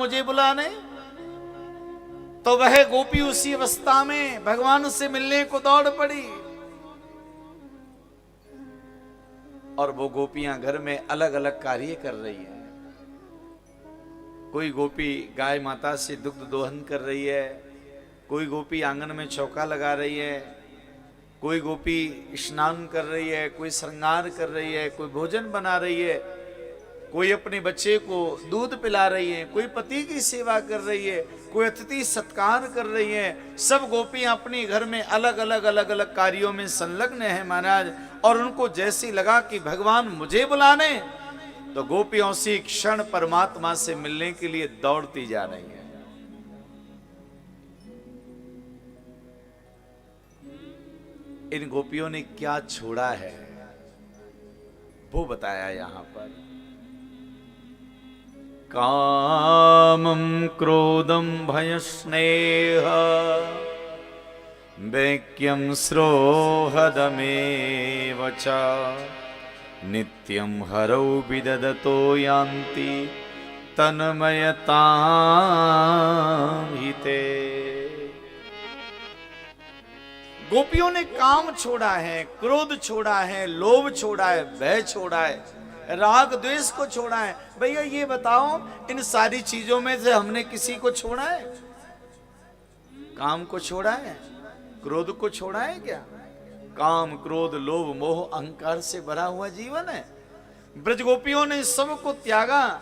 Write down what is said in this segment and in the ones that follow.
मुझे बुलाने। तो वह गोपी उसी अवस्था में भगवान से मिलने को दौड़ पड़ी। और वो गोपियां घर में अलग अलग कार्य कर रही हैं। कोई गोपी गाय माता से दुग्ध दोहन कर रही है, कोई गोपी आंगन में चौका लगा रही है, कोई गोपी स्नान कर रही है, कोई श्रृंगार कर रही है, कोई भोजन बना रही है, कोई अपने बच्चे को दूध पिला रही है, कोई पति की सेवा कर रही है, कोई अतिथि सत्कार कर रही है। सब गोपियां अपने घर में अलग अलग कार्यों में संलग्न है महाराज। और उनको जैसी लगा कि भगवान मुझे बुलाने, तो गोपियों से क्षण परमात्मा से मिलने के लिए दौड़ती जा रही है। इन गोपियों ने क्या छोड़ा है वो बताया यहां पर। कामं क्रोधं भयस्नेह वैक्यं स्रोहदमेव च नित्यं हरौ विदधतो यान्ति तन्मयतां हिते। गोपियों ने काम छोड़ा है, क्रोध छोड़ा है, लोभ छोड़ा है, भय छोड़ा है, राग द्वेष को छोड़ा है। भैया ये बताओ, इन सारी चीजों में से हमने किसी को छोड़ा है? काम को छोड़ा है, क्रोध को छोड़ा है क्या? काम, क्रोध, लोभ, मोह, अहंकार से भरा हुआ जीवन है। ब्रज गोपियों ने सबको त्यागा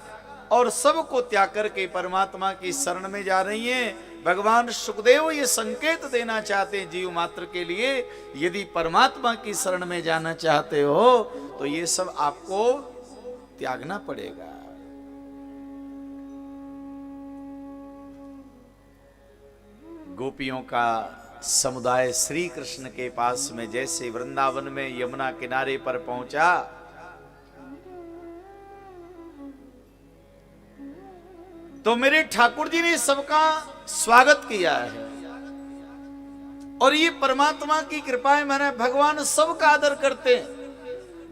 और सबको त्याग करके परमात्मा की शरण में जा रही हैं। भगवान सुखदेव ये संकेत देना चाहते हैं जीव मात्र के लिए, यदि परमात्मा की शरण में जाना चाहते हो तो ये सब आपको त्यागना पड़ेगा। गोपियों का समुदाय श्री कृष्ण के पास में जैसे वृंदावन में यमुना किनारे पर पहुंचा, तो मेरे ठाकुर जी ने सबका स्वागत किया है। और ये परमात्मा की कृपा है, मैंने भगवान सबका आदर करते हैं।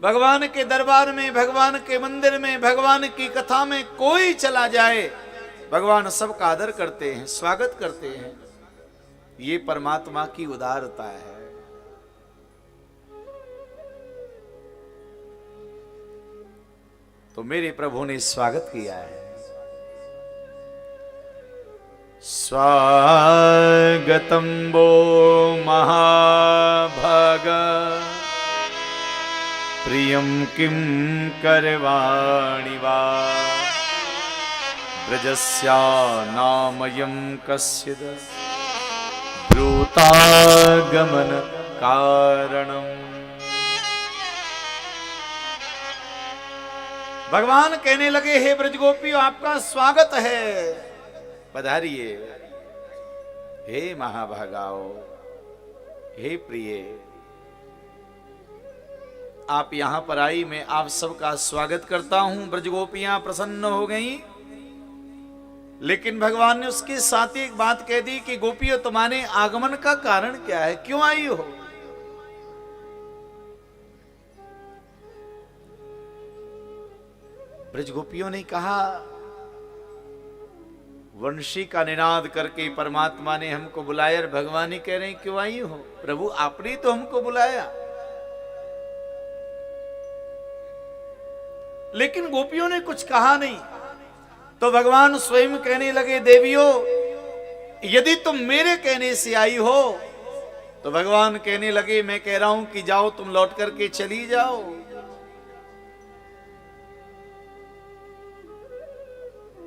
भगवान के दरबार में, भगवान के मंदिर में, भगवान की कथा में कोई चला जाए, भगवान सबका आदर करते हैं, स्वागत करते हैं। ये परमात्मा की उदारता है। तो मेरे प्रभु ने स्वागत किया है। स्वागतं वो महाभाग प्रियं किं करवाणि वा ब्रजस्या नामयं कस्यद ब्रूतागमन कारणम्। भगवान कहने लगे, हे ब्रजगोपियों, आपका स्वागत है, पधारिए। हे महाभागाओ, हे प्रिय, आप यहां पर आई, मैं आप सबका स्वागत करता हूं। ब्रजगोपियां प्रसन्न हो गईं, लेकिन भगवान ने उसके साथ ही एक बात कह दी कि गोपियों, तुम्हारे आगमन का कारण क्या है, क्यों आई हो? ब्रजगोपियों ने कहा, वंशी का निनाद करके परमात्मा ने हमको बुलाया। भगवान ही कह रहे हैं, क्यों आई हो? प्रभु आपने तो हमको बुलाया। लेकिन गोपियों ने कुछ कहा नहीं। तो भगवान स्वयं कहने लगे, देवियों, यदि तुम मेरे कहने से आई हो, तो भगवान कहने लगे, मैं कह रहा हूं कि जाओ, तुम लौट करके चली जाओ।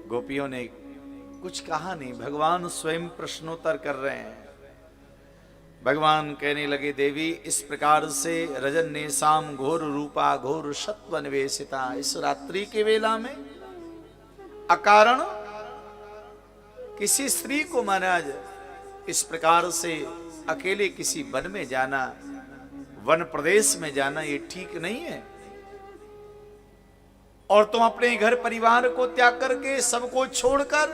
गोपियों ने कुछ कहा नहीं, भगवान स्वयं प्रश्नोत्तर कर रहे हैं। भगवान कहने लगे, देवी, इस प्रकार से रजन्य शाम घोर रूपा घोर सत्व निवेशिता, इस रात्रि के वेला में अकारण किसी स्त्री को महाराज इस प्रकार से अकेले किसी वन में जाना, वन प्रदेश में जाना, ये ठीक नहीं है। और तुम अपने घर परिवार को त्याग करके, सबको छोड़कर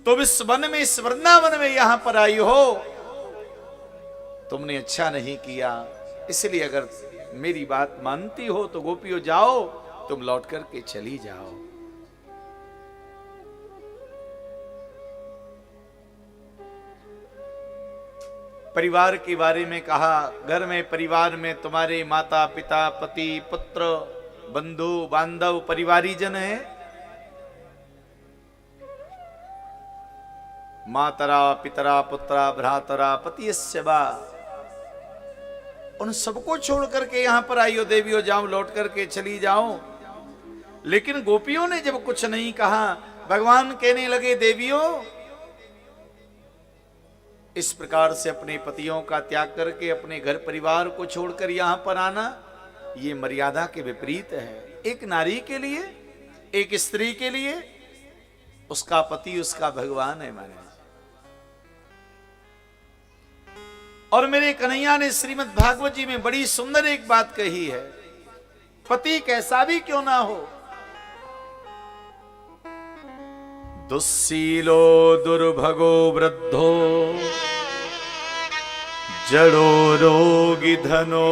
तुम इस वन में, इस वृंदावन में यहां पर आई हो, तुमने अच्छा नहीं किया। इसलिए अगर मेरी बात मानती हो तो गोपियों, जाओ, तुम लौट करके चली जाओ। परिवार के बारे में कहा, घर में परिवार में तुम्हारे माता पिता पति पुत्र बंधु बांधव परिवारीजन है। मातरा पितरा पुत्रा भ्रातरा पतियस्य वा, उन सबको छोड़ करके यहां पर आई हो देवियों, जाओ लौट करके चली जाओ। लेकिन गोपियों ने जब कुछ नहीं कहा, भगवान कहने लगे देवियों इस प्रकार से अपने पतियों का त्याग करके अपने घर परिवार को छोड़कर यहां पर आना, ये मर्यादा के विपरीत है। एक नारी के लिए, एक स्त्री के लिए उसका पति उसका भगवान है महाराज। और मेरे कन्हैया ने श्रीमद् भागवत जी में बड़ी सुंदर एक बात कही है, पति कैसा भी क्यों ना हो, दुस्सीलो दुर्भगो वृद्धो जड़ो रोगी धनो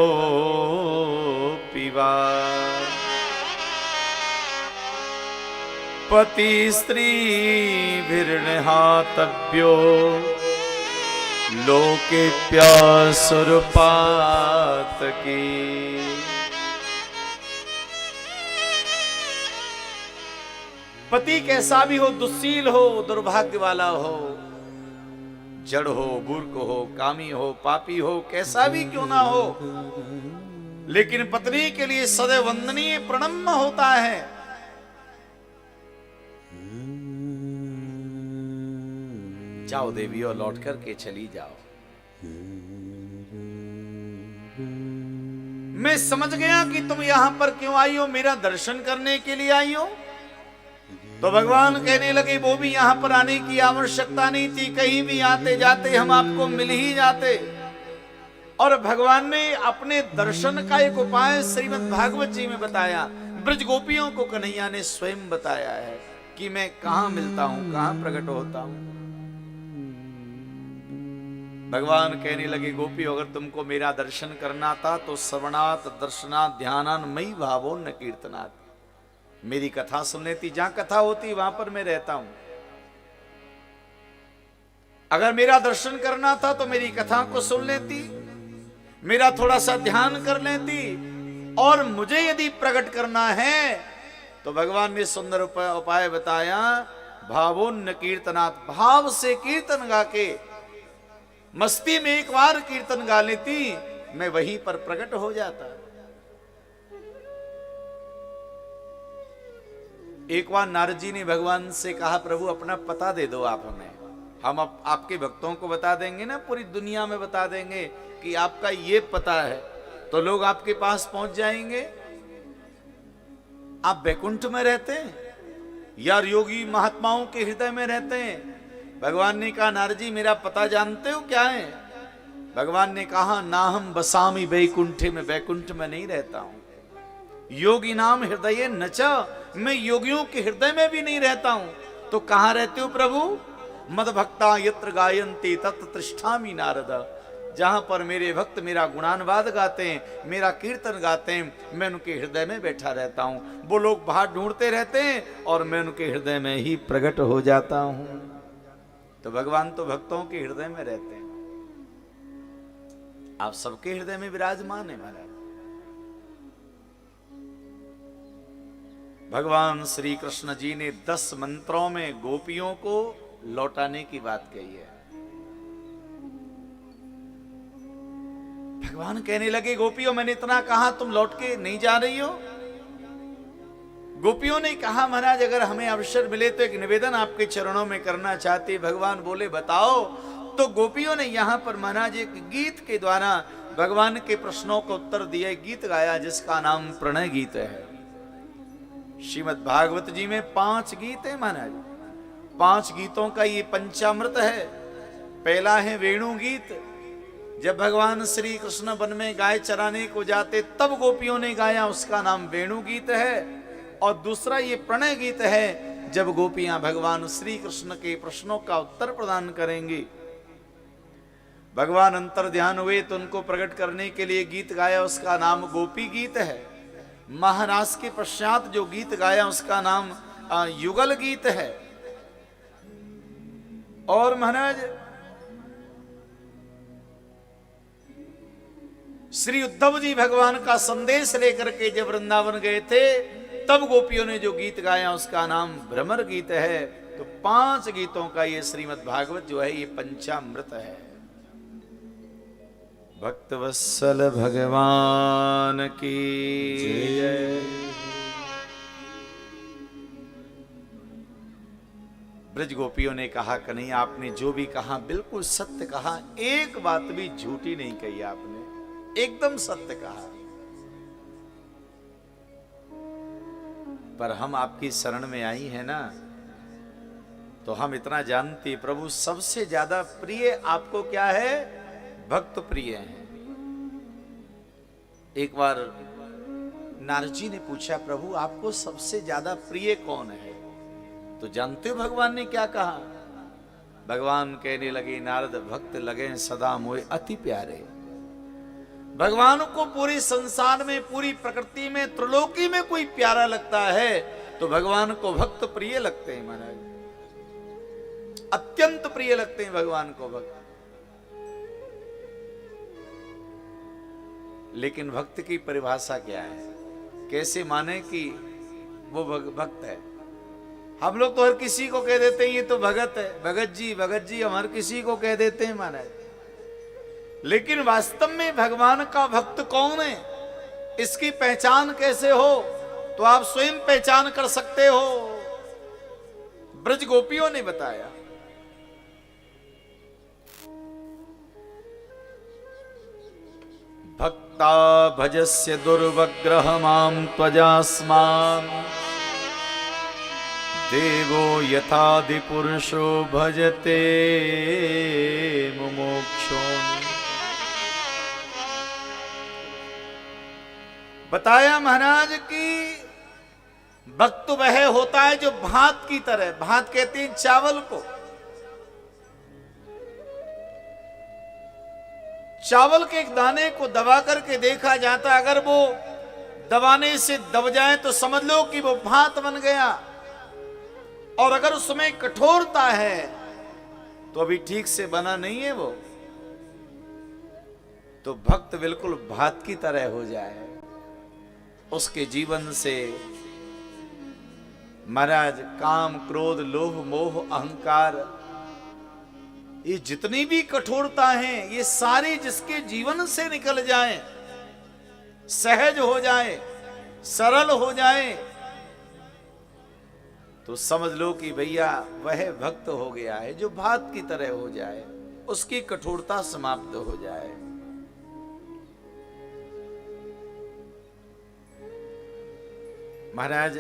पिवा, पति स्त्री भिर्निहातव्यो लोके प्यासुरपात की। पति कैसा भी हो, दुस्सील हो, दुर्भाग्य वाला हो, जड़ हो, मूर्ख हो, कामी हो, पापी हो, कैसा भी क्यों ना हो, लेकिन पत्नी के लिए सदैव वंदनीय प्रणम्य होता है। जाओ देवियों लौट करके चली जाओ। मैं समझ गया कि तुम यहां पर क्यों आई हो, मेरा दर्शन करने के लिए आई हो। तो भगवान कहने लगे वो भी यहां पर आने की आवश्यकता नहीं थी, कहीं भी आते जाते हम आपको मिल ही जाते। और भगवान ने अपने दर्शन का एक उपाय श्रीमद् भागवत जी में बताया। ब्रज गोपियों को कन्हैया ने स्वयं बताया है कि मैं कहां मिलता हूं, कहां प्रकट होता हूं। भगवान कहने लगे गोपियों अगर तुमको मेरा दर्शन करना था तो श्रवणात् दर्शनात् ध्यानान् मयि भावो न कीर्तनात्, मेरी कथा सुन लेती, जहां कथा होती वहां पर मैं रहता हूं। अगर मेरा दर्शन करना था तो मेरी कथा को सुन लेती, मेरा थोड़ा सा ध्यान कर लेती, और मुझे यदि प्रकट करना है तो भगवान ने सुंदर उपाय बताया, भावोन्न कीर्तनात्, भाव से कीर्तन गा के मस्ती में एक बार कीर्तन गा लेती, मैं वहीं पर प्रकट हो जाता। एक बार नारद जी ने भगवान से कहा प्रभु अपना पता दे दो आप हमें, हम आपके भक्तों को बता देंगे ना, पूरी दुनिया में बता देंगे कि आपका ये पता है, तो लोग आपके पास पहुंच जाएंगे। आप बैकुंठ में रहते हैं या योगी महात्माओं के हृदय में रहते हैं? भगवान ने कहा नारद जी मेरा पता जानते हो क्या है? भगवान ने कहा ना हम बसामी बैकुंठे में, बैकुंठ में नहीं रहता हूं। योगी नाम हृदय नचा, मैं योगियों के हृदय में भी नहीं रहता हूं। तो कहां रहते हो प्रभु? मद भक्ता यत्र गायन्ति तत्र तिष्ठामि नारद, जहां पर मेरे भक्त मेरा गुणानुवाद गाते हैं, मेरा कीर्तन गाते हैं, मैं उनके हृदय में बैठा रहता हूं। वो लोग बाहर ढूंढते रहते हैं और मैं उनके हृदय में ही प्रकट हो जाता हूं। तो भगवान तो भक्तों के हृदय में रहते हैं, आप सबके हृदय में विराजमान है महाराज। भगवान श्री कृष्ण जी ने 10 मंत्रों में गोपियों को लौटाने की बात कही है। भगवान कहने लगे गोपियों मैंने इतना कहा, तुम लौट के नहीं जा रही हो? गोपियों ने कहा महाराज अगर हमें अवसर मिले तो एक निवेदन आपके चरणों में करना चाहते। भगवान बोले बताओ। तो गोपियों ने यहां पर महाराज एक गीत के द्वारा भगवान के प्रश्नों का उत्तर दिया, गीत गाया जिसका नाम प्रणय गीत है। श्रीमद् भागवत जी में 5 गीत है महाराज, 5 गीतों का ये पंचामृत है। पहला है वेणु गीत, जब भगवान श्री कृष्ण वन में गाय चराने को जाते तब गोपियों ने गाया, उसका नाम वेणु गीत है। और दूसरा ये प्रणय गीत है, जब गोपियां भगवान श्री कृष्ण के प्रश्नों का उत्तर प्रदान करेंगी। भगवान अंतर ध्यान हुए तो उनको प्रकट करने के लिए गीत गाया, उसका नाम गोपी गीत है। महाराज के पश्चात जो गीत गाया उसका नाम युगल गीत है। और महाराज श्री उद्धव जी भगवान का संदेश लेकर के जब वृंदावन गए थे, तब गोपियों ने जो गीत गाया उसका नाम भ्रमर गीत है। तो 5 गीतों का ये श्रीमद् भागवत जो है ये पंचामृत है। भक्त वत्सल भगवान की जय। ब्रज गोपियों ने कहा, कन्हैया आपने जो भी कहा बिल्कुल सत्य कहा, एक बात भी झूठी नहीं कही आपने, एकदम सत्य कहा। पर हम आपकी शरण में आई है ना, तो हम इतना जानते प्रभु सबसे ज्यादा प्रिय आपको क्या है? भक्त प्रिय हैं। एक बार नारद जी ने पूछा, प्रभु आपको सबसे ज्यादा प्रिय कौन है? तो जानते हो भगवान ने क्या कहा? भगवान कहने लगे, नारद भक्त लगे सदा मोए अति प्यारे। भगवान को पूरे संसार में, पूरी प्रकृति में, त्रिलोकी में कोई प्यारा लगता है तो भगवान को भक्त प्रिय लगते हैं महाराज, अत्यंत प्रिय लगते हैं भगवान को भक्त। लेकिन भक्त की परिभाषा क्या है? कैसे माने कि वो भक्त है? हम लोग तो हर किसी को कह देते हैं ये तो भगत है, भगत जी हम हर किसी को कह देते हैं महाराज। लेकिन वास्तव में भगवान का भक्त कौन है, इसकी पहचान कैसे हो? तो आप स्वयं पहचान कर सकते हो। ब्रज गोपियों ने बताया। भक्ता भजस्य दुर्वग्रह माम त्वजास्मान् देवो यथादि पुरुषो भजते मुमुक्षो। बताया महाराज कि भक्त वह होता है जो भात की तरह, भात कहते हैं चावल को, चावल के एक दाने को दबा करके देखा जाता, अगर वो दबाने से दब जाए तो समझ लो कि वो भात बन गया, और अगर उसमें कठोरता है तो अभी ठीक से बना नहीं है वो। तो भक्त बिल्कुल भात की तरह हो जाए, उसके जीवन से महाराज काम, क्रोध, लोभ, मोह, अहंकार, ये जितनी भी कठोरता है ये सारी जिसके जीवन से निकल जाए, सहज हो जाए, सरल हो जाए, तो समझ लो कि भैया वह भक्त हो गया है, जो भात की तरह हो जाए, उसकी कठोरता समाप्त हो जाए। महाराज